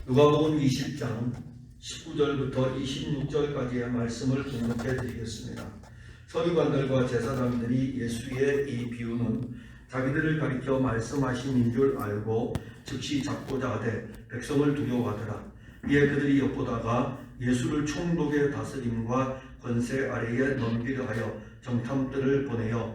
누가복음 20장 19절부터 26절까지의 말씀을 공독해 드리겠습니다. 서기관들과 제사장들이 예수의 이 비유는 자기들을 가리켜 말씀하심인 줄 알고 즉시 잡고자 하되 백성을 두려워하더라. 이에 그들이 엿보다가 예수를 총독의 다스림과 권세 아래에 넘기려 하여 정탐들을 보내어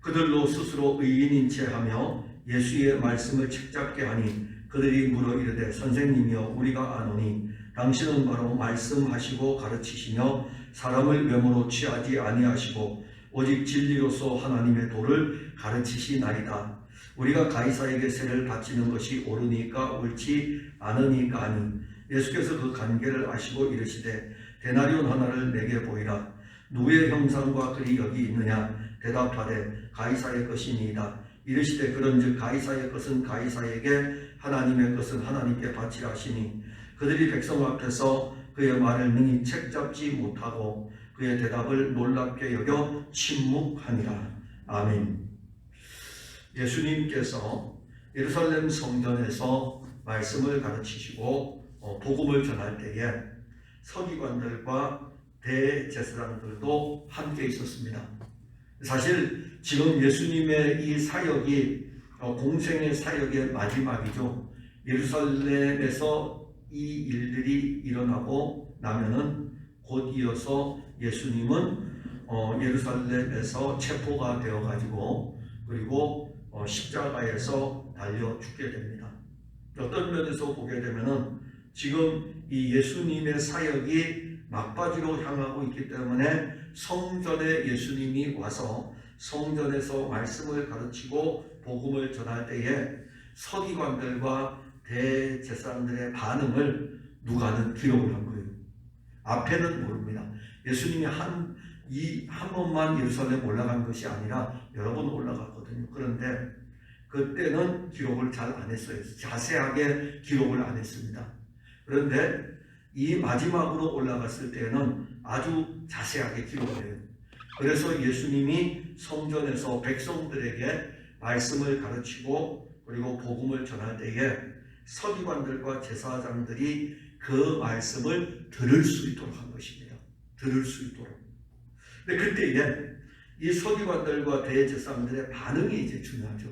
그들로 스스로 의인인 채 하며 예수의 말씀을 책잡게 하니 그들이 물어 이르되 선생님이여 우리가 아노니 당신은 바로 말씀하시고 가르치시며 사람을 외모로 취하지 아니하시고 오직 진리로서 하나님의 도를 가르치시나이다. 우리가 가이사에게 세를 바치는 것이 옳으니까 옳지 않으니까 하니 예수께서 그 관계를 아시고 이르시되 데나리온 하나를 내게 보이라. 누구의 형상과 글이 여기 있느냐? 대답하되 가이사의 것이니이다. 이르시되 그런즉 가이사의 것은 가이사에게 하나님의 것은 하나님께 바치라 하시니 그들이 백성 앞에서 그의 말을 능히 책잡지 못하고 그의 대답을 놀랍게 여겨 침묵하니라. 아멘. 예수님께서 예루살렘 성전에서 말씀을 가르치시고 복음을 전할 때에 서기관들과 대제사장들도 함께 있었습니다. 사실 지금 예수님의 이 사역이 공생의 사역의 마지막이죠. 예루살렘에서 이 일들이 일어나고 나면은 곧 이어서 예수님은 예루살렘에서 체포가 되어 가지고 그리고 십자가에서 달려 죽게 됩니다. 어떤 면에서 보게 되면은 지금 이 예수님의 사역이 막바지로 향하고 있기 때문에 성전에 예수님이 와서 성전에서 말씀을 가르치고 복음을 전할 때에 서기관들과 대제사장들의 반응을 누가는 기록을 한 거예요. 앞에는 모릅니다. 예수님이 한 번만 예루살렘 올라간 것이 아니라 여러 번 올라갔거든요. 그런데 그때는 기록을 잘 안 했어요. 자세하게 기록을 안 했습니다. 그런데 이 마지막으로 올라갔을 때는 아주 자세하게 기록을 해요. 그래서 예수님이 성전에서 백성들에게 말씀을 가르치고 그리고 복음을 전할 때에 서기관들과 제사장들이 그 말씀을 들을 수 있도록 한 것입니다. 들을 수 있도록. 근데 그때에 이 서기관들과 대제사장들의 반응이 이제 중요하죠.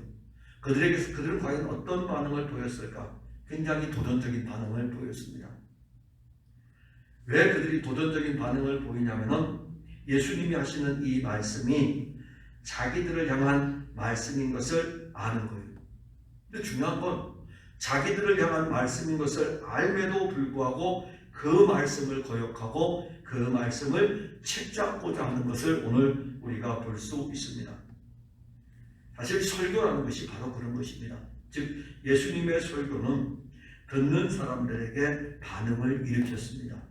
그들은 과연 어떤 반응을 보였을까? 굉장히 도전적인 반응을 보였습니다. 왜 그들이 도전적인 반응을 보이냐면은 예수님이 하시는 이 말씀이 자기들을 향한 말씀인 것을 아는 거예요. 근데 중요한 건 자기들을 향한 말씀인 것을 알매도 불구하고 그 말씀을 거역하고 그 말씀을 책잡고자 하는 것을 오늘 우리가 볼 수 있습니다. 사실 설교라는 것이 바로 그런 것입니다. 즉 예수님의 설교는 듣는 사람들에게 반응을 일으켰습니다.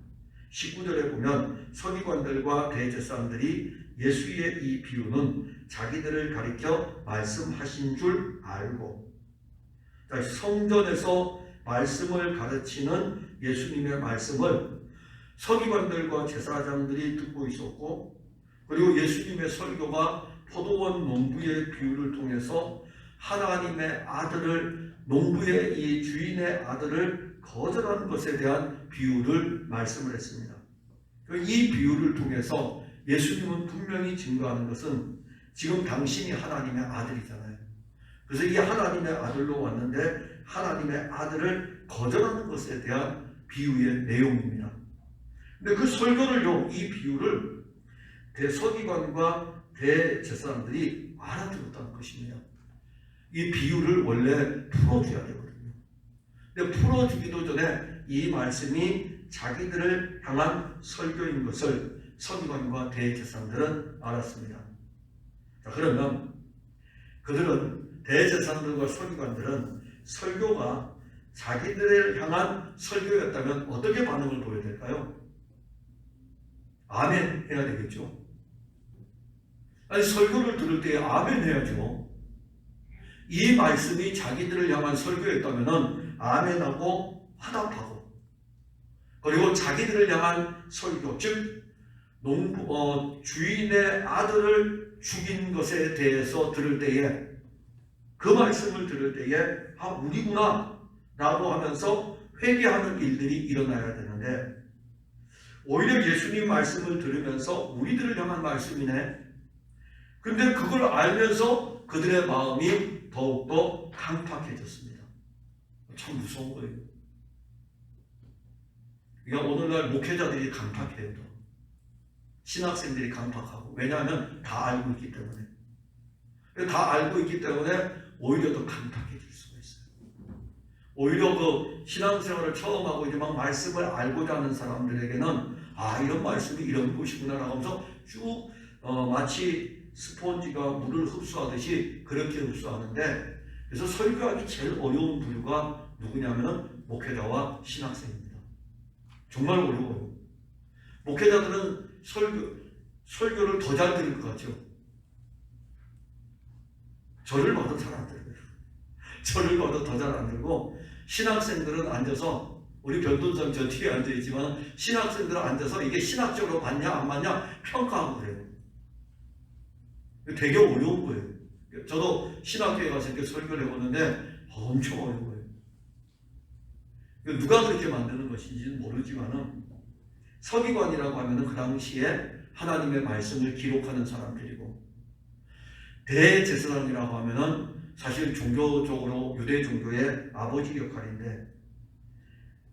19절에 보면 서기관들과 대제사장들이 예수의 이 비유는 자기들을 가리켜 말씀하신 줄 알고, 성전에서 말씀을 가르치는 예수님의 말씀을 서기관들과 제사장들이 듣고 있었고, 그리고 예수님의 설교가 포도원 농부의 비유를 통해서 하나님의 아들을, 농부의 이 주인의 아들을 거절하는 것에 대한 비유를 말씀을 했습니다. 이 비유를 통해서 예수님은 분명히 증거하는 것은 지금 당신이 하나님의 아들이잖아요. 그래서 이 하나님의 아들로 왔는데 하나님의 아들을 거절하는 것에 대한 비유의 내용입니다. 근데 그 설교를요, 이 비유를 대서기관과 대제사장들이 알아들었다는 것입니다. 이 비유를 원래 풀어줘야 되거든요. 근데 풀어주기도 전에 이 말씀이 자기들을 향한 설교인 것을 서기관과 대제사장들은 알았습니다. 자, 그러면 그들은, 대제사장들과 서기관들은 설교가 자기들을 향한 설교였다면 어떻게 반응을 보여야 될까요? 아멘 해야 되겠죠. 아니, 설교를 들을 때 아멘 해야죠. 이 말씀이 자기들을 향한 설교였다면 아멘하고 화답하고, 그리고 자기들을 향한 설교, 즉 주인의 아들을 죽인 것에 대해서 들을 때에, 그 말씀을 들을 때에 우리구나 라고 하면서 회개하는 일들이 일어나야 되는데 오히려 예수님 말씀을 들으면서 우리들을 향한 말씀이네. 근데 그걸 알면서 그들의 마음이 더욱더 강팍해졌습니다. 참 무서운 거예요. 그러니까 오늘날 목회자들이 강팍해요. 신학생들이 강팍하고. 왜냐하면 다 알고 있기 때문에. 다 알고 있기 때문에 오히려 더 강팍해질 수가 있어요. 오히려 그 신앙생활을 처음 하고 이제 막 말씀을 알고자 하는 사람들에게는 이런 말씀이 이런 것이구나 하면서 쭉 마치 스폰지가 물을 흡수하듯이 그렇게 흡수하는데, 그래서 설교하기 제일 어려운 부류가 누구냐면은 목회자와 신학생입니다. 정말 어려워요. 목회자들은 설교를 더 잘 들을 것 같죠. 저를 봐도 잘 안 들어요. 저를 봐도 더 잘 안 들고, 신학생들은 앉아서, 우리 변동성 저 뒤에 앉아있지만 신학생들은 앉아서 이게 신학적으로 맞냐 안 맞냐 평가하고 그래요. 되게 어려운 거예요. 저도 신학교에 가서 이렇게 설교를 해보는데 엄청 어려워요. 누가 그렇게 만드는 것인지는 모르지만은, 서기관이라고 하면은 그 당시에 하나님의 말씀을 기록하는 사람들이고, 대제사장이라고 하면은 사실 종교적으로 유대 종교의 아버지 역할인데,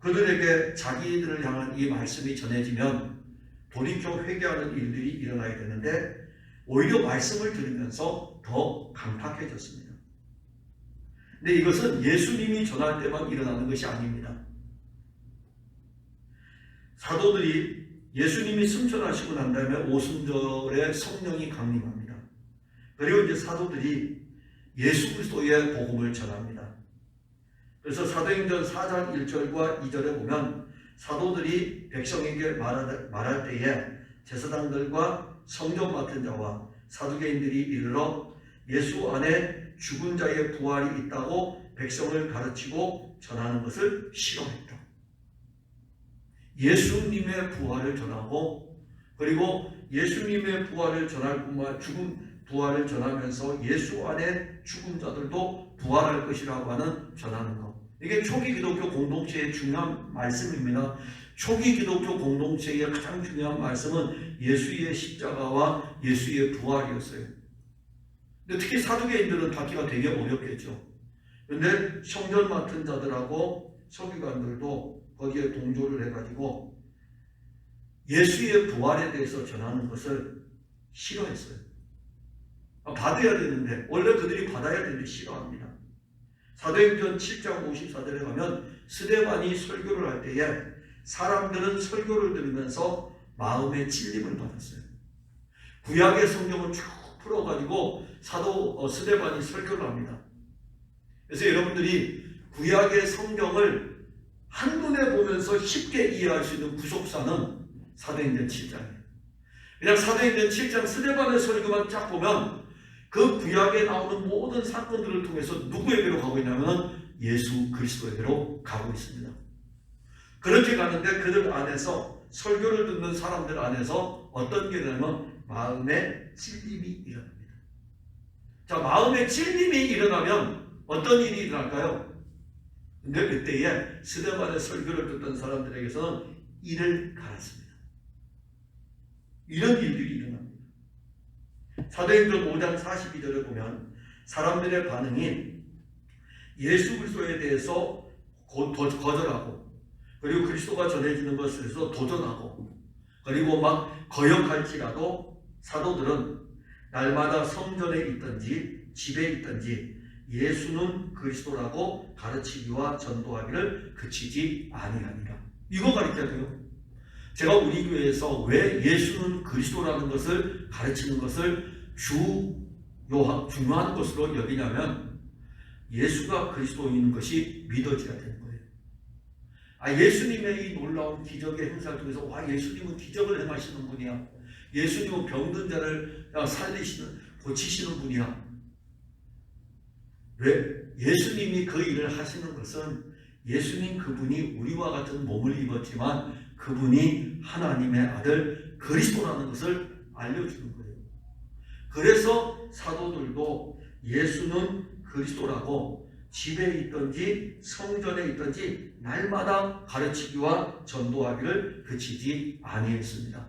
그들에게 자기들을 향한 이 말씀이 전해지면 돌이켜 회개하는 일들이 일어나야 되는데 오히려 말씀을 들으면서 더 강팍해졌습니다. 근데 이것은 예수님이 전할 때만 일어나는 것이 아닙니다. 사도들이 예수님이 승천하시고 난 다음에 오순절에 성령이 강림합니다. 그리고 이제 사도들이 예수 그리스도의 복음을 전합니다. 그래서 사도행전 4장 1절과 2절에 보면 사도들이 백성에게 말할 때에 제사장들과 성전 맡은 자와 사두개인들이 이르러 예수 안에 죽은 자의 부활이 있다고 백성을 가르치고 전하는 것을 싫어했다. 예수님의 부활을 전하고, 그리고 예수님의 부활을 전할 뿐만 죽은 부활을 전하면서 예수 안에 죽은 자들도 부활할 것이라고 하는 전하는 것. 이게 초기 기독교 공동체의 중요한 말씀입니다. 초기 기독교 공동체의 가장 중요한 말씀은 예수의 십자가와 예수의 부활이었어요. 근데 특히 사두개인들은 받기가 되게 어렵겠죠. 그런데 성전 맡은 자들하고 서기관들도 거기에 동조를 해가지고 예수의 부활에 대해서 전하는 것을 싫어했어요. 받아야 되는데, 원래 그들이 받아야 되는데 싫어합니다. 사도행전 7장 54절에 가면 스데반이 설교를 할 때에 사람들은 설교를 들으면서 마음의 찔림을 받았어요. 구약의 성경을 쭉 풀어가지고 사도 스데반이 설교를 합니다. 그래서 여러분들이 구약의 성경을 한눈에 보면서 쉽게 이해할 수 있는 구속사는 사도행전 7장이에요. 그냥 사도행전 7장 스데반의 설교만 쫙 보면 그 구약에 나오는 모든 사건들을 통해서 누구에게로 가고 있냐면 예수 그리스도에게로 가고 있습니다. 그렇게 가는데 그들 안에서, 설교를 듣는 사람들 안에서 어떤 게 일어나면 마음의 찔림이 일어납니다. 자, 마음의 찔림이 일어나면 어떤 일이 일어날까요? 근데 그때에 스데반의 설교를 듣던 사람들에게서는 이를 갈았습니다. 이런 일들이 일어납니다. 사도행전 5장 42절에 보면 사람들의 반응이 예수 그리스도에 대해서 거절하고, 그리고 그리스도가 전해지는 것에 대해서 도전하고, 그리고 막 거역할지라도 사도들은 날마다 성전에 있든지 집에 있든지 예수는 그리스도라고 가르치기와 전도하기를 그치지 아니하니라. 이거 가르쳐야 돼요. 제가 우리 교회에서 왜 예수는 그리스도라는 것을 가르치는 것을 중요한 것으로 여기냐면, 예수가 그리스도인 것이 믿어져야 되는 거예요. 예수님의 이 놀라운 기적의 행사를 통해서 예수님은 기적을 행하시는 분이야. 예수님은 병든 자를 고치시는 분이야. 왜? 예수님이 그 일을 하시는 것은 예수님 그분이 우리와 같은 몸을 입었지만 그분이 하나님의 아들 그리스도라는 것을 알려주는 거예요. 그래서 사도들도 예수는 그리스도라고 집에 있든지 성전에 있든지 날마다 가르치기와 전도하기를 그치지 아니했습니다.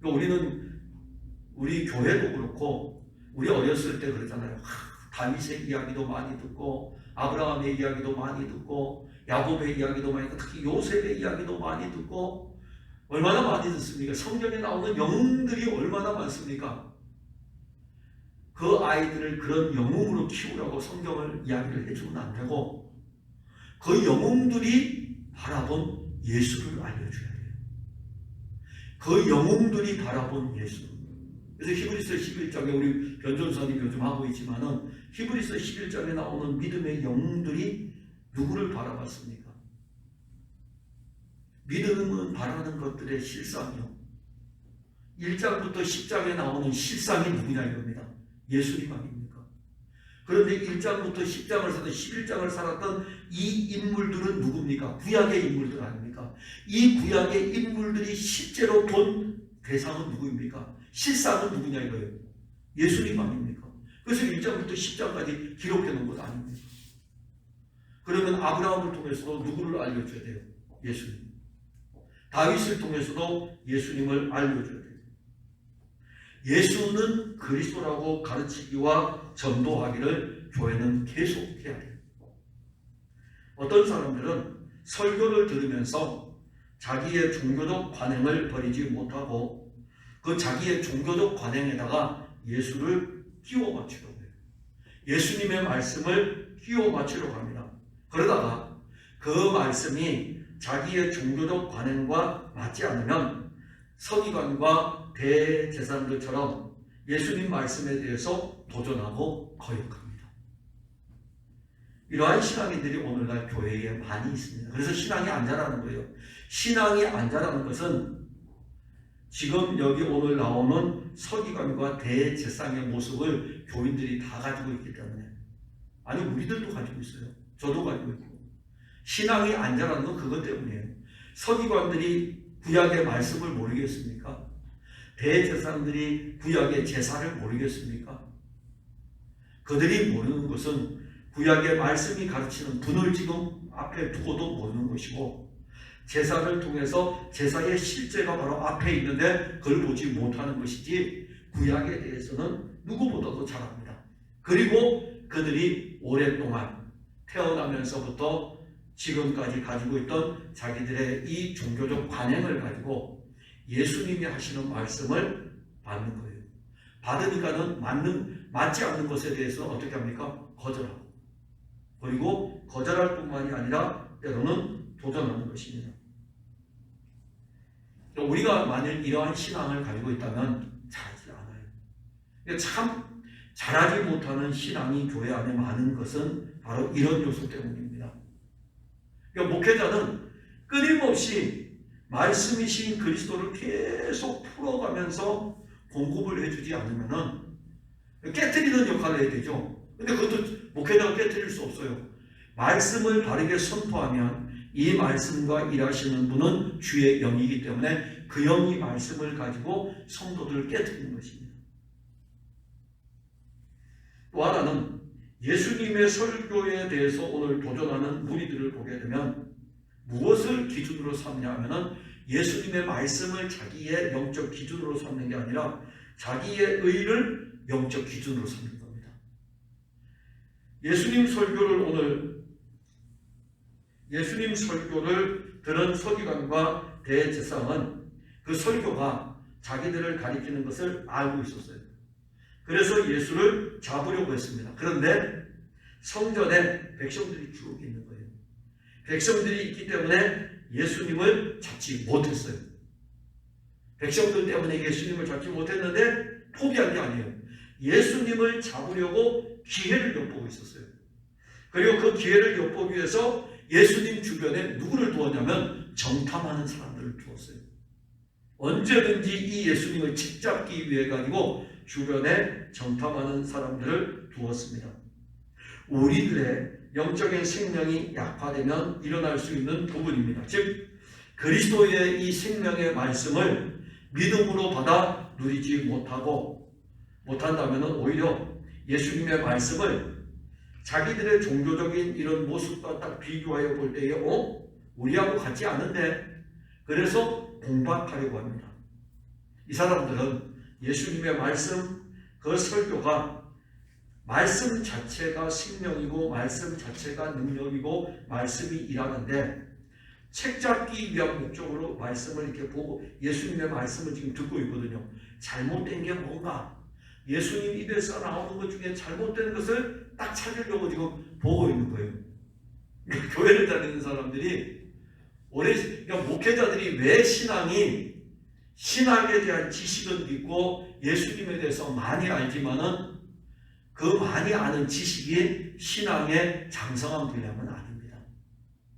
우리는 우리 교회도 그렇고 우리 어렸을 때 그러잖아요. 다윗의 이야기도 많이 듣고 아브라함의 이야기도 많이 듣고 야곱의 이야기도 많이 듣고 특히 요셉의 이야기도 많이 듣고 얼마나 많이 듣습니까? 성경에 나오는 영웅들이 얼마나 많습니까? 그 아이들을 그런 영웅으로 키우라고 성경을 이야기를 해주면 안 되고 그 영웅들이 바라본 예수를 알려줘야 돼요. 그 영웅들이 바라본 예수. 그래서 히브리서 11장에 우리 변전사님 요즘 하고 있지만은 히브리서 11장에 나오는 믿음의 영웅들이 누구를 바라봤습니까? 믿음은 바라는 것들의 실상이요. 1장부터 10장에 나오는 실상이 누구냐 이겁니다. 예수님 아닙니까? 그런데 1장부터 10장을 살았던 11장을 살았던 이 인물들은 누굽니까? 구약의 인물들 아닙니까? 이 구약의 인물들이 실제로 본 대상은 누구입니까? 실상은 누구냐 이거예요. 예수님 아닙니까? 그래서 1장부터 10장까지 기록해 놓은 것 아닙니까? 그러면 아브라함을 통해서도 누구를 알려줘야 돼요? 예수님. 다윗을 통해서도 예수님을 알려줘야 돼요. 예수는 그리스도라고 가르치기와 전도하기를 교회는 계속해야 돼요. 어떤 사람들은 설교를 들으면서 자기의 종교적 관행을 버리지 못하고 그 자기의 종교적 관행에다가 예수를 끼워 맞추려고 해요. 예수님의 말씀을 끼워 맞추려고 합니다. 그러다가 그 말씀이 자기의 종교적 관행과 맞지 않으면 서기관과 대제사장들처럼 예수님 말씀에 대해서 도전하고 거역합니다. 이러한 신앙인들이 오늘날 교회에 많이 있습니다. 그래서 신앙이 안 자라는 거예요. 신앙이 안 자라는 것은 지금 여기 오늘 나오는 서기관과 대제사장의 모습을 교인들이 다 가지고 있기 때문에, 아니 우리들도 가지고 있어요. 저도 가지고 있고. 신앙이 안 자라는 건 그것 때문이에요. 서기관들이 구약의 말씀을 모르겠습니까? 대제사장들이 구약의 제사를 모르겠습니까? 그들이 모르는 것은 구약의 말씀이 가르치는 분을 지금 앞에 두고도 모르는 것이고, 제사를 통해서 제사의 실제가 바로 앞에 있는데 그걸 보지 못하는 것이지, 구약에 대해서는 누구보다도 잘 압니다. 그리고 그들이 오랫동안 태어나면서부터 지금까지 가지고 있던 자기들의 이 종교적 관행을 가지고 예수님이 하시는 말씀을 받는 거예요. 받으니까는 맞지 않는 것에 대해서 어떻게 합니까? 거절하고. 그리고 거절할 뿐만이 아니라 때로는 도전하는 것입니다. 우리가 만일 이러한 신앙을 가지고 있다면 잘하지 않아요. 참 잘하지 못하는 신앙이 교회 안에 많은 것은 바로 이런 요소 때문입니다. 목회자는 끊임없이 말씀이신 그리스도를 계속 풀어가면서 공급을 해주지 않으면 깨트리는 역할을 해야 되죠. 근데 그것도 목회자가 깨트릴 수 없어요. 말씀을 바르게 선포하면 이 말씀과 일하시는 분은 주의 영이기 때문에 그 영이 말씀을 가지고 성도들을 깨트리는 것입니다. 또 하나는 예수님의 설교에 대해서 오늘 도전하는 무리들을 보게 되면 무엇을 기준으로 삼냐 하면은 예수님의 말씀을 자기의 영적 기준으로 삼는 게 아니라 자기의 의를 영적 기준으로 삼는 겁니다. 예수님 설교를 들은 서기관과 대제사장은 그 설교가 자기들을 가리키는 것을 알고 있었어요. 그래서 예수를 잡으려고 했습니다. 그런데 성전에 백성들이 쭉 있는 거예요. 백성들이 있기 때문에 예수님을 잡지 못했어요. 백성들 때문에 예수님을 잡지 못했는데 포기한 게 아니에요. 예수님을 잡으려고 기회를 엿보고 있었어요. 그리고 그 기회를 엿보기 위해서 예수님 주변에 누구를 두었냐면 정탐하는 사람들을 두었어요. 언제든지 이 예수님을 짓잡기 위해 가지고 주변에 정탐하는 사람들을 두었습니다. 우리들의 영적인 생명이 약화되면 일어날 수 있는 부분입니다. 즉 그리스도의 이 생명의 말씀을 믿음으로 받아 누리지 못한다면 오히려 예수님의 말씀을 자기들의 종교적인 이런 모습과 딱 비교하여 볼 때에 우리하고 같지 않은데, 그래서 공박하려고 합니다. 이 사람들은 예수님의 말씀, 그 설교가 말씀 자체가 생명이고 말씀 자체가 능력이고 말씀이 일하는데, 책 잡기 위한 목적으로 말씀을 이렇게 보고 예수님의 말씀을 지금 듣고 있거든요. 잘못된 게 뭔가, 예수님 입에서 나오는 것 중에 잘못된 것을 딱 찾으려고 지금 보고 있는 거예요. 교회를 다니는 사람들이, 그러니까 목회자들이 왜 신학에 대한 지식은 있고 예수님에 대해서 많이 알지만은 그 많이 아는 지식이 신앙의 장성한 분량은 아닙니다.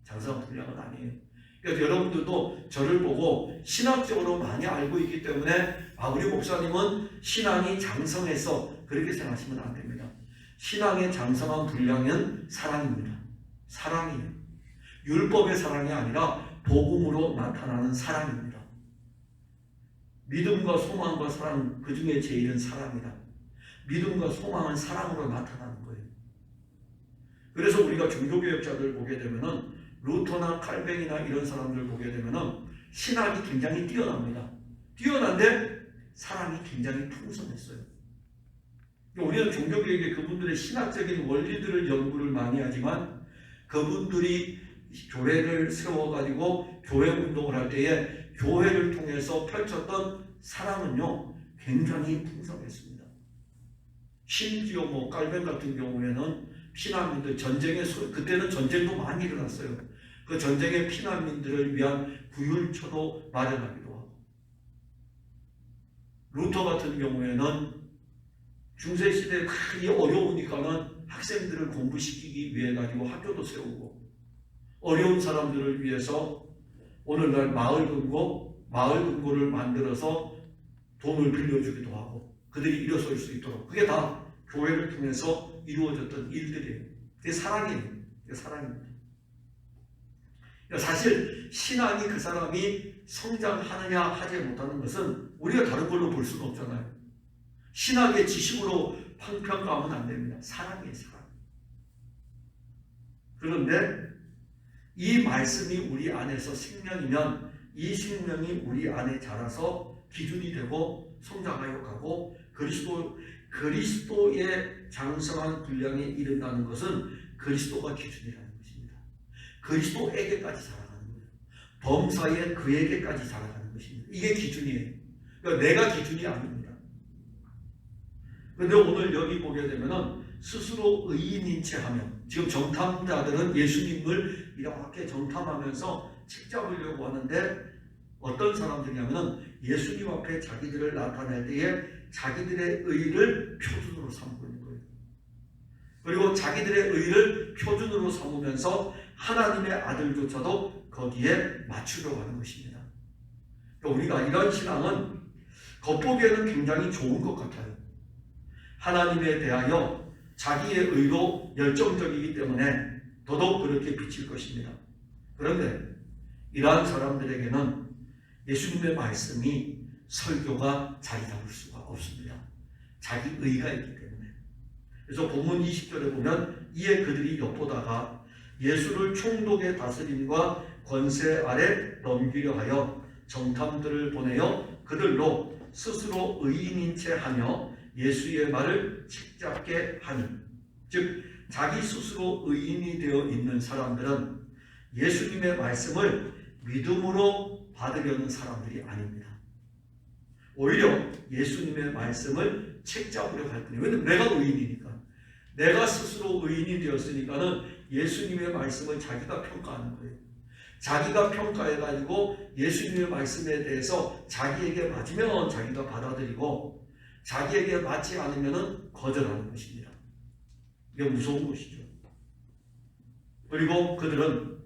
장성한 분량은 아니에요. 그래서 여러분들도 저를 보고 신학적으로 많이 알고 있기 때문에 우리 목사님은 신앙이 장성해서 그렇게 생각하시면 안 됩니다. 신앙의 장성한 분량은 사랑입니다. 사랑이에요. 율법의 사랑이 아니라 복음으로 나타나는 사랑입니다. 믿음과 소망과 사랑, 그 중에 제일은 사랑이다. 믿음과 소망은 사랑으로 나타나는 거예요. 그래서 우리가 종교개혁자들 보게 되면은, 루터나 칼뱅이나 이런 사람들 보게 되면은 신학이 굉장히 뛰어납니다. 뛰어난데 사랑이 굉장히 풍성했어요. 우리는 종교개혁에 그분들의 신학적인 원리들을 연구를 많이 하지만, 그분들이 교회를 세워가지고 교회 운동을 할 때에 교회를 통해서 펼쳤던 사랑은요, 굉장히 풍성했습니다. 심지어 깔뱅 같은 경우에는 피난민들 그때는 전쟁도 많이 일어났어요. 그 전쟁의 피난민들을 위한 구휼처도 마련하기도 하고, 루터 같은 경우에는 중세시대에 많이 어려우니까는 학생들을 공부시키기 위해 가지고 학교도 세우고, 어려운 사람들을 위해서 오늘날 마을 금고를 만들어서 돈을 빌려주기도 하고, 그들이 일어설 수 있도록, 그게 다 교회를 통해서 이루어졌던 일들이에요. 그게 사랑이에요. 그게 사랑입니다. 사실 신앙이 그 사람이 성장하느냐 하지 못하는 것은 우리가 다른 걸로 볼 수는 없잖아요. 신학의 지식으로 평가하면 안 됩니다. 사랑이에요, 사랑. 그런데 이 말씀이 우리 안에서 생명이면 이 생명이 우리 안에 자라서 기준이 되고 성장하여 가고 그리스도의 장성한 분량에 이른다는 것은 그리스도가 기준이라는 것입니다. 그리스도에게까지 자라가는 거예요. 범사에 그에게까지 자라가는 것입니다. 이게 기준이에요. 그러니까 내가 기준이 아닙니다. 그런데 오늘 여기 보게 되면은 스스로 의인인 채 하며, 지금 정탐자들은 예수님을 이렇게 정탐하면서 책 잡으려고 하는데, 어떤 사람들이냐면 예수님 앞에 자기들을 나타낼 때에 자기들의 의를 표준으로 삼고 있는 거예요. 그리고 자기들의 의를 표준으로 삼으면서 하나님의 아들조차도 거기에 맞추려고 하는 것입니다. 우리가 이런 신앙은 겉보기에는 굉장히 좋은 것 같아요. 하나님에 대하여 자기의 의로 열정적이기 때문에 더더욱 그렇게 비칠 것입니다. 그런데 이러한 사람들에게는 예수님의 말씀이, 설교가 자리 잡을 수가 없습니다. 자기 의가 있기 때문에. 그래서 본문 20절에 보면, 이에 그들이 엿보다가 예수를 총독의 다스림과 권세 아래 넘기려 하여 정탐들을 보내어 그들로 스스로 의인인 채 하며 예수의 말을 책잡게 하니, 즉 자기 스스로 의인이 되어 있는 사람들은 예수님의 말씀을 믿음으로 받으려는 사람들이 아닙니다. 오히려 예수님의 말씀을 책잡으려고 할 뿐이에요. 왜냐하면 내가 의인이니까. 내가 스스로 의인이 되었으니까는 예수님의 말씀을 자기가 평가하는 거예요. 자기가 평가해가지고 예수님의 말씀에 대해서 자기에게 맞으면 자기가 받아들이고, 자기에게 맞지 않으면 거절하는 것입니다. 이게 무서운 것이죠. 그리고 그들은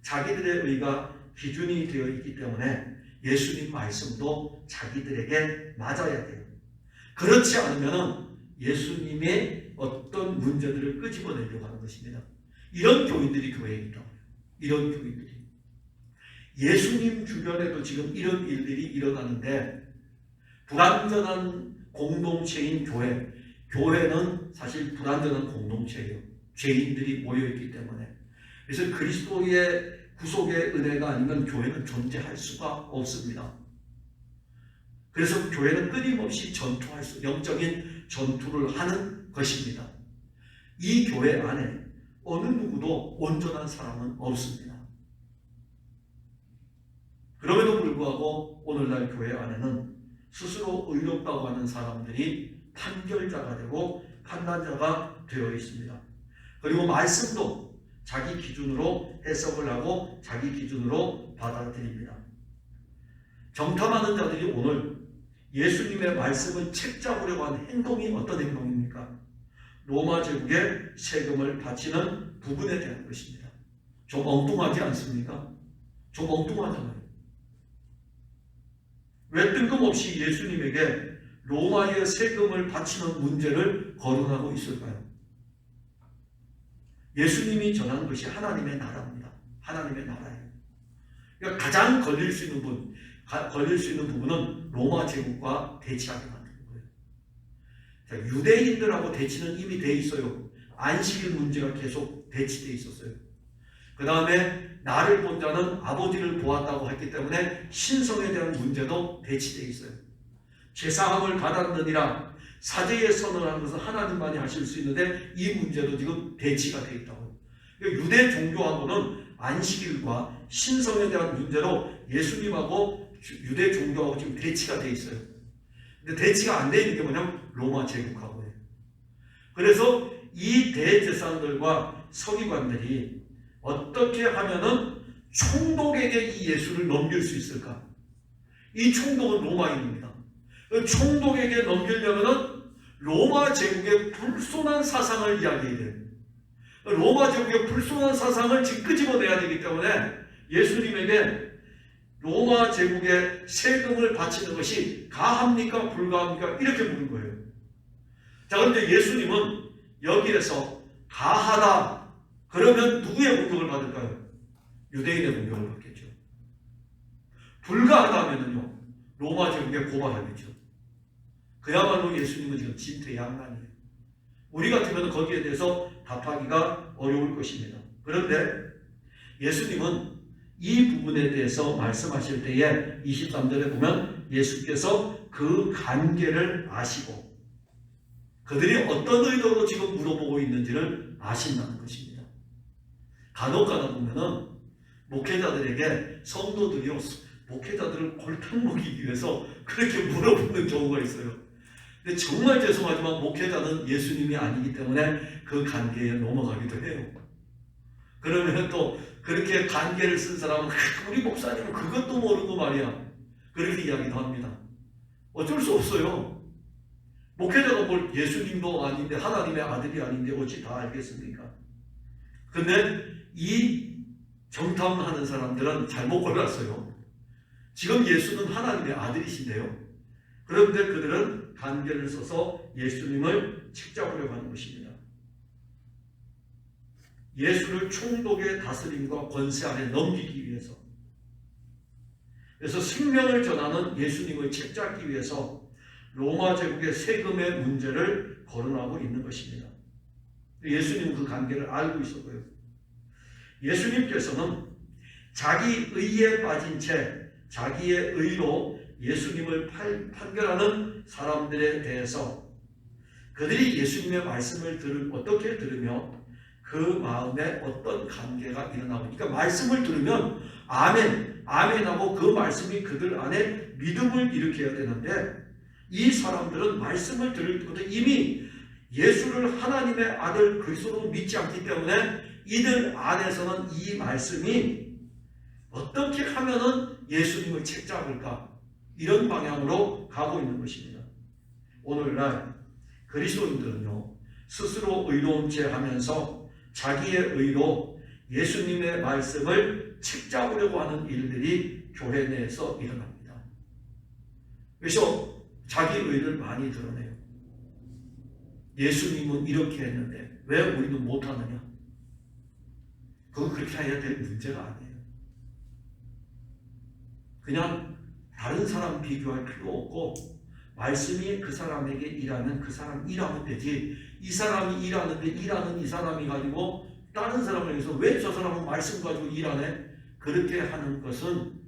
자기들의 의가 기준이 되어 있기 때문에 예수님 말씀도 자기들에게 맞아야 돼요. 그렇지 않으면 예수님의 어떤 문제들을 끄집어내려고 하는 것입니다. 이런 교인들이 교회에 있다고요. 이런 교인들이. 예수님 주변에도 지금 이런 일들이 일어나는데, 불완전한 공동체인 교회는 사실 불완전한 공동체예요. 죄인들이 모여있기 때문에. 그래서 그리스도의 구속의 은혜가 아니면 교회는 존재할 수가 없습니다. 그래서 교회는 끊임없이 영적인 전투를 하는 것입니다. 이 교회 안에 어느 누구도 온전한 사람은 없습니다. 그럼에도 불구하고 오늘날 교회 안에는 스스로 의롭다고 하는 사람들이 판결자가 되고 판단자가 되어 있습니다. 그리고 말씀도 자기 기준으로 해석을 하고 자기 기준으로 받아들입니다. 정탐하는 자들이 오늘 예수님의 말씀을 책잡으려고 하는 행동이 어떤 행동입니까? 로마 제국에 세금을 바치는 부분에 대한 것입니다. 좀 엉뚱하지 않습니까? 좀 엉뚱하잖아요. 왜 뜬금없이 예수님에게 로마의 세금을 바치는 문제를 거론하고 있을까요? 예수님이 전한 것이 하나님의 나라입니다. 하나님의 나라예요. 그러니까 가장 걸릴 수 있는 부분은 로마 제국과 대치하게 만드는 거예요. 자, 유대인들하고 대치는 이미 돼 있어요. 안식일 문제가 계속 대치돼 있었어요. 그 다음에 나를 본 자는 아버지를 보았다고 했기 때문에 신성에 대한 문제도 대치돼 있어요. 제사함을 받았느니라 사제의 선언하는 것은 하나님만이 하실 수 있는데 이 문제도 지금 대치가 되어 있다고요. 그러니까 유대 종교하고는 안식일과 신성에 대한 문제로 예수님하고 유대 종교하고 지금 대치가 되어 있어요. 근데 대치가 안 되어 있는 게 뭐냐면 로마 제국하고예요. 그래서 이 대제사장들과 서기관들이 어떻게 하면은 총독에게 이 예수를 넘길 수 있을까? 이 총독은 로마인입니다. 총독에게 넘기려면은 로마 제국의 불손한 사상을 이야기해야 돼요. 로마 제국의 불손한 사상을 지금 끄집어내야 되기 때문에 예수님에게 로마 제국의 세금을 바치는 것이 가합니까? 불가합니까? 이렇게 묻는 거예요. 자, 그런데 예수님은 여기에서 가하다. 그러면 누구의 공격을 받을까요? 유대인의 공격을 받겠죠. 불가하다면요 로마 제국에 고발하겠죠. 그야말로 예수님은 지금 진퇴양난이에요. 우리 같으면 거기에 대해서 답하기가 어려울 것입니다. 그런데 예수님은 이 부분에 대해서 말씀하실 때에 23절에 보면 예수께서 그 관계를 아시고 그들이 어떤 의도로 지금 물어보고 있는지를 아신다는 것입니다. 간혹 가다 보면은 목회자들에게 성도들이요 목회자들을 골탕 먹이기 위해서 그렇게 물어보는 경우가 있어요. 근데 정말 죄송하지만 목회자는 예수님이 아니기 때문에 그 관계에 넘어가기도 해요. 그러면 또 그렇게 관계를 쓴 사람은 우리 목사님은 그것도 모르고 말이야 그렇게 이야기도 합니다. 어쩔 수 없어요. 목회자가 뭘 예수님도 아닌데 하나님의 아들이 아닌데 어찌 다 알겠습니까? 근데 이 정탐하는 사람들은 잘못 골랐어요. 지금 예수는 하나님의 아들이신데요. 그런데 그들은 관계를 써서 예수님을 책잡으려고 하는 것입니다. 예수를 총독의 다스림과 권세 아래 넘기기 위해서. 그래서 생명을 전하는 예수님을 책잡기 위해서 로마 제국의 세금의 문제를 거론하고 있는 것입니다. 예수님은 그 관계를 알고 있었고요. 예수님께서는 자기 의에 빠진 채 자기의 의로 예수님을 판결하는 사람들에 대해서 그들이 예수님의 말씀을 어떻게 들으며 그 마음에 어떤 관계가 일어나고, 그러니까 말씀을 들으면 아멘하고 그 말씀이 그들 안에 믿음을 일으켜야 되는데 이 사람들은 말씀을 들을 때부터 이미 예수를 하나님의 아들 그리스도로 믿지 않기 때문에 이들 안에서는 이 말씀이 어떻게 하면은 예수님을 책잡을까 이런 방향으로 가고 있는 것입니다. 오늘날 그리스도인들은요 스스로 의로운 채 하면서 자기의 의로 예수님의 말씀을 책잡으려고 하는 일들이 교회 내에서 일어납니다. 그래서 자기 의를 많이 드러내요. 예수님은 이렇게 했는데 왜 우리는 못하느냐? 그거 그렇게 해야 될 문제가 아니에요. 그냥 다른 사람 비교할 필요 없고 말씀이 그 사람에게 일하면 그 사람 일하면 되지 이 사람이 일하는데 일하는 이 사람이 가지고 다른 사람을 위해서 왜 저 사람은 말씀 가지고 일하네? 그렇게 하는 것은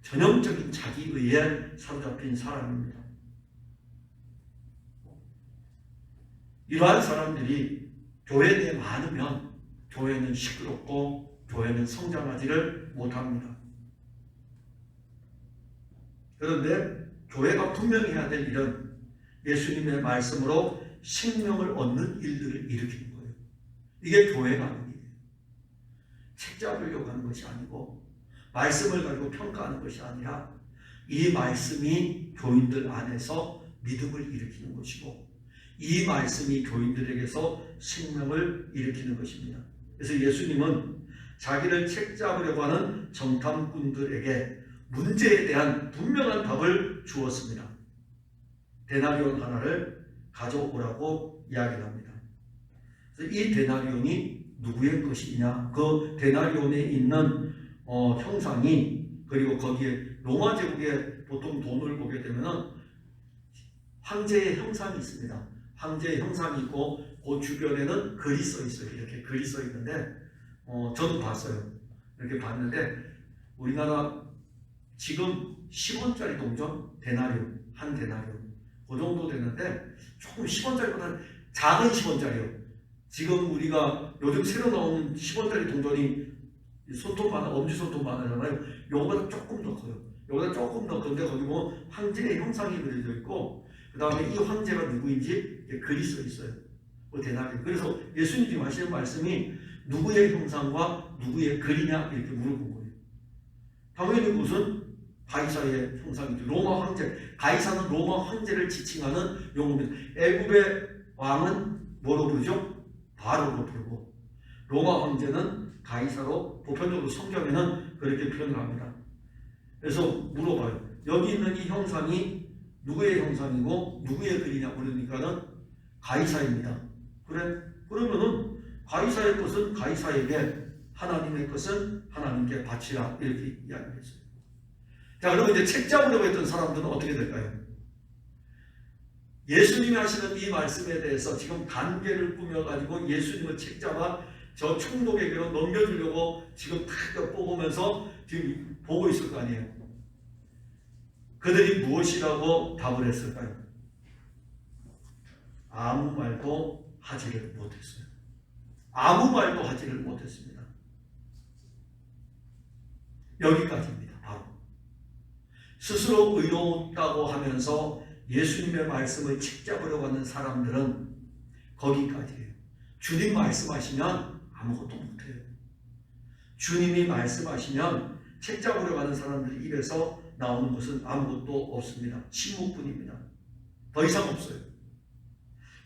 전형적인 자기의에 사로잡힌 사람입니다. 이러한 사람들이 교회 내에 많으면 교회는 시끄럽고 교회는 성장하지를 못합니다. 그런데 교회가 분명히 해야 될 일은 예수님의 말씀으로 생명을 얻는 일들을 일으키는 거예요. 이게 교회가 하는 일이에요. 책 잡으려고 하는 것이 아니고 말씀을 가지고 평가하는 것이 아니라 이 말씀이 교인들 안에서 믿음을 일으키는 것이고 이 말씀이 교인들에게서 생명을 일으키는 것입니다. 그래서 예수님은 자기를 책 잡으려고 하는 정탐꾼들에게 문제에 대한 분명한 답을 주었습니다. 데나리온 하나를 가져오라고 이야기를 합니다. 그래서 이 데나리온이 누구의 것이냐? 그 데나리온에 있는 형상이, 그리고 거기에 로마 제국에 보통 돈을 보게 되면은 황제의 형상이 있습니다. 황제의 형상이 있고 그 주변에는 글이 써 있어요. 이렇게 글이 써 있는데 저도 봤어요. 이렇게 봤는데 우리나라 지금 10원짜리 동전 데나리온, 한 데나리온 그 정도 되는데 조금 10원짜리보다 작은 10원짜리요. 지금 우리가 요즘 새로 나오는 10원짜리 동전이 손톱만, 엄지손톱만 하잖아요. 요거보다 조금 더 커요. 요거보다 조금 더 큰데 거기 보면 황제의 형상이 그려져 있고 그 다음에 이 황제가 누구인지 글이 써 있어요. 그 데나리온. 그래서 예수님이 지금 하시는 말씀이 누구의 형상과 누구의 글이냐 이렇게 물어본 거예요. 당연히 그것은 가이사의 형상이죠. 로마 황제. 가이사는 로마 황제를 지칭하는 용어입니다. 애굽의 왕은 뭐로 부르죠? 바로로 부르고 로마 황제는 가이사로 보편적으로 성경에는 그렇게 표현을 합니다. 그래서 물어봐요. 여기 있는 이 형상이 누구의 형상이고 누구의 글이냐 물으니까는 가이사입니다. 그래? 그러면은 가이사의 것은 가이사에게, 하나님의 것은 하나님께 바치라 이렇게 이야기했어요. 자, 그러면 이제 책 잡으려고 했던 사람들은 어떻게 될까요? 예수님이 하시는 이 말씀에 대해서 지금 단계를 꾸며가지고 예수님을 책 잡아 저 총독에게로 넘겨주려고 지금 다 뽑으면서 지금 보고 있을 거 아니에요. 그들이 무엇이라고 답을 했을까요? 아무 말도 하지를 못했어요. 아무 말도 하지를 못했습니다. 여기까지입니다. 바로 스스로 의로웠다고 하면서 예수님의 말씀을 책잡으려고 하는 사람들은 거기까지예요. 주님 말씀하시면 아무것도 못해요. 주님이 말씀하시면 책잡으려고 하는 사람들 입에서 나오는 것은 아무것도 없습니다. 침묵뿐입니다. 더 이상 없어요.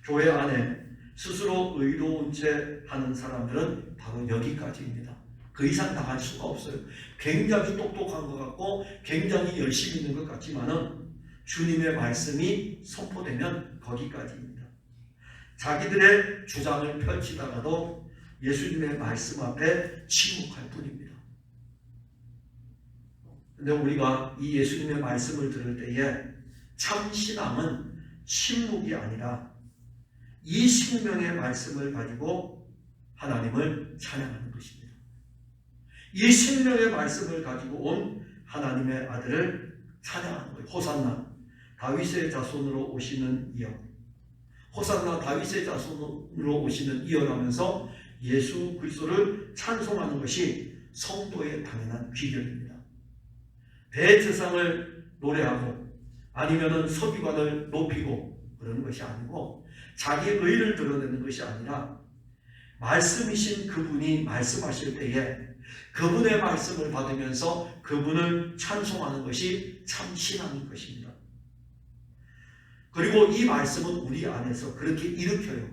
교회 안에 스스로 의로운 채 하는 사람들은 바로 여기까지입니다. 그 이상 나갈 수가 없어요. 굉장히 똑똑한 것 같고 굉장히 열심히 있는 것 같지만은 주님의 말씀이 선포되면 거기까지입니다. 자기들의 주장을 펼치다가도 예수님의 말씀 앞에 침묵할 뿐입니다. 근데 우리가 이 예수님의 말씀을 들을 때에 참 신앙은 침묵이 아니라 이 생명의 말씀을 가지고 하나님을 찬양하는 것입니다. 이 생명의 말씀을 가지고 온 하나님의 아들을 찬양하는 거예요. 호산나 다윗의 자손으로 오시는 이여, 호산나 다윗의 자손으로 오시는 이여라면서 예수 그리스도를 찬송하는 것이 성도의 당연한 비결입니다. 대제사장을 노래하고 아니면은 서기관을 높이고 그러는 것이 아니고 자기의 의를 드러내는 것이 아니라 말씀이신 그분이 말씀하실 때에 그분의 말씀을 받으면서 그분을 찬송하는 것이 참 신앙인 것입니다. 그리고 이 말씀은 우리 안에서 그렇게 일으켜요.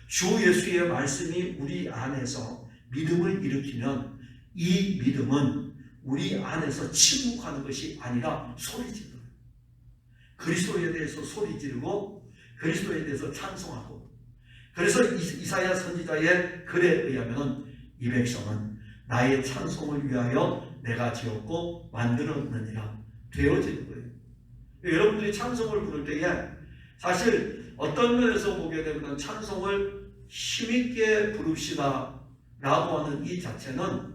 주 예수의 말씀이 우리 안에서 믿음을 일으키면 이 믿음은 우리 안에서 침묵하는 것이 아니라 소리 지르는, 그리스도에 대해서 소리 지르고 그리스도에 대해서 찬송하고, 그래서 이사야 선지자의 글에 의하면 이 백성은 나의 찬송을 위하여 내가 지었고 만들었느니라 되어지는 거예요. 여러분들이 찬송을 부를 때에 사실 어떤 면에서 보게 되면 찬송을 힘있게 부릅시다 라고 하는 이 자체는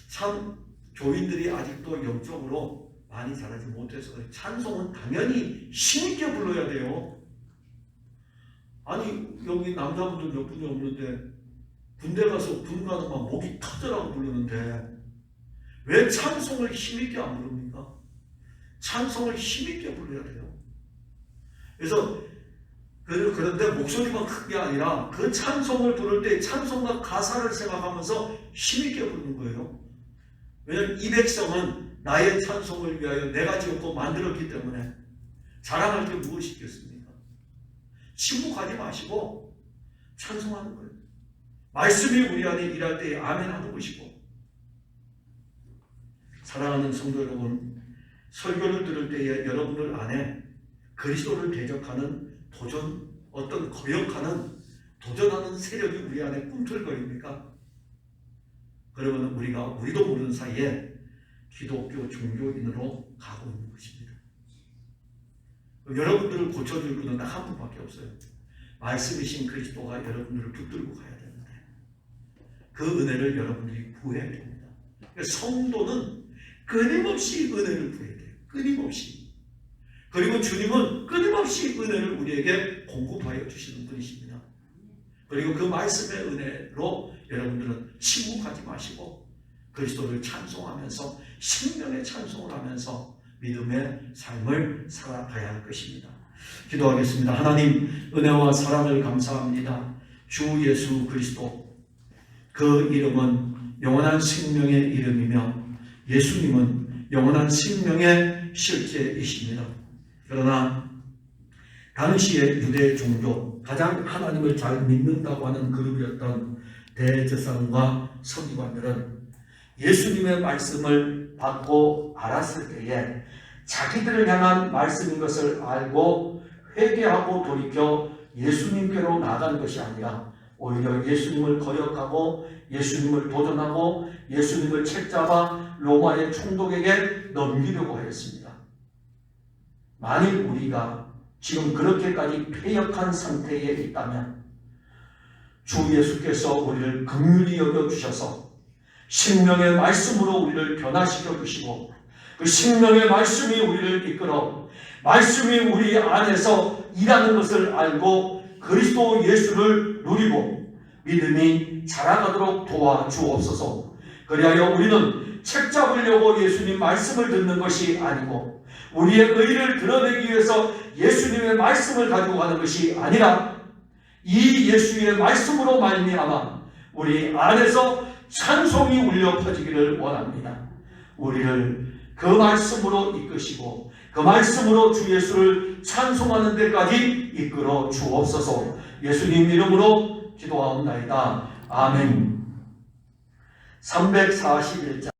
참 교인들이 아직도 영적으로 많이 자라지 못해서 그래요. 찬송은 당연히 힘있게 불러야 돼요. 아니 여기 남자분들 몇 분이 없는데 군대 가서 군 가는 막 목이 터져라고 부르는데 왜 찬송을 힘있게 안 부릅니까? 찬송을 힘있게 불러야 돼요. 그래서 그런데 목소리만 큰 게 아니라 그 찬송을 부를 때 찬송과 가사를 생각하면서 힘있게 부르는 거예요. 왜냐하면 이 백성은 나의 찬송을 위하여 내가 지었고 만들었기 때문에 자랑할 게 무엇이 있겠습니까? 침묵하지 마시고 찬송하는 거예요. 말씀이 우리 안에 일할 때에 아멘 하는 것이고. 사랑하는 성도 여러분, 설교를 들을 때에 여러분들 안에 그리스도를 대적하는 도전, 어떤 거역하는 도전하는 세력이 우리 안에 꿈틀거립니까? 그러면 우리도 모르는 사이에 기독교 종교인으로 가고 있는 것입니다. 여러분들을 고쳐줄 분은 딱 한 분밖에 없어요. 말씀이신 그리스도가 여러분들을 붙들고 가야 되는데 그 은혜를 여러분들이 구해야 됩니다. 그러니까 성도는 끊임없이 은혜를 구해야 돼요. 끊임없이. 그리고 주님은 끊임없이 은혜를 우리에게 공급하여 주시는 분이십니다. 그리고 그 말씀의 은혜로 여러분들은 침묵하지 마시고 그리스도를 찬송하면서 생명의 찬송을 하면서 믿음의 삶을 살아가야 할 것입니다. 기도하겠습니다. 하나님, 은혜와 사랑을 감사합니다. 주 예수 그리스도, 그 이름은 영원한 생명의 이름이며 예수님은 영원한 생명의 실제이십니다. 그러나 당시의 유대 종교, 가장 하나님을 잘 믿는다고 하는 그룹이었던 대제사장과 서기관들은 예수님의 말씀을 받고 알았을 때에 자기들을 향한 말씀인 것을 알고 회개하고 돌이켜 예수님께로 나아가는 것이 아니라 오히려 예수님을 거역하고 예수님을 도전하고 예수님을 책잡아 로마의 총독에게 넘기려고 하였습니다. 만일 우리가 지금 그렇게까지 패역한 상태에 있다면 주 예수께서 우리를 긍휼히 여겨주셔서 생명의 말씀으로 우리를 변화시켜 주시고 그 생명의 말씀이 우리를 이끌어 말씀이 우리 안에서 일하는 것을 알고 그리스도 예수를 누리고 믿음이 자라가도록 도와주옵소서. 그리하여 우리는 책잡으려고 예수님 말씀을 듣는 것이 아니고 우리의 의를 드러내기 위해서 예수님의 말씀을 가지고 가는 것이 아니라 이 예수의 말씀으로 말미암아 우리 안에서 찬송이 울려 퍼지기를 원합니다. 우리를 그 말씀으로 이끄시고 그 말씀으로 주 예수를 찬송하는 데까지 이끌어 주옵소서. 예수님 이름으로 기도하옵나이다. 아멘. 341장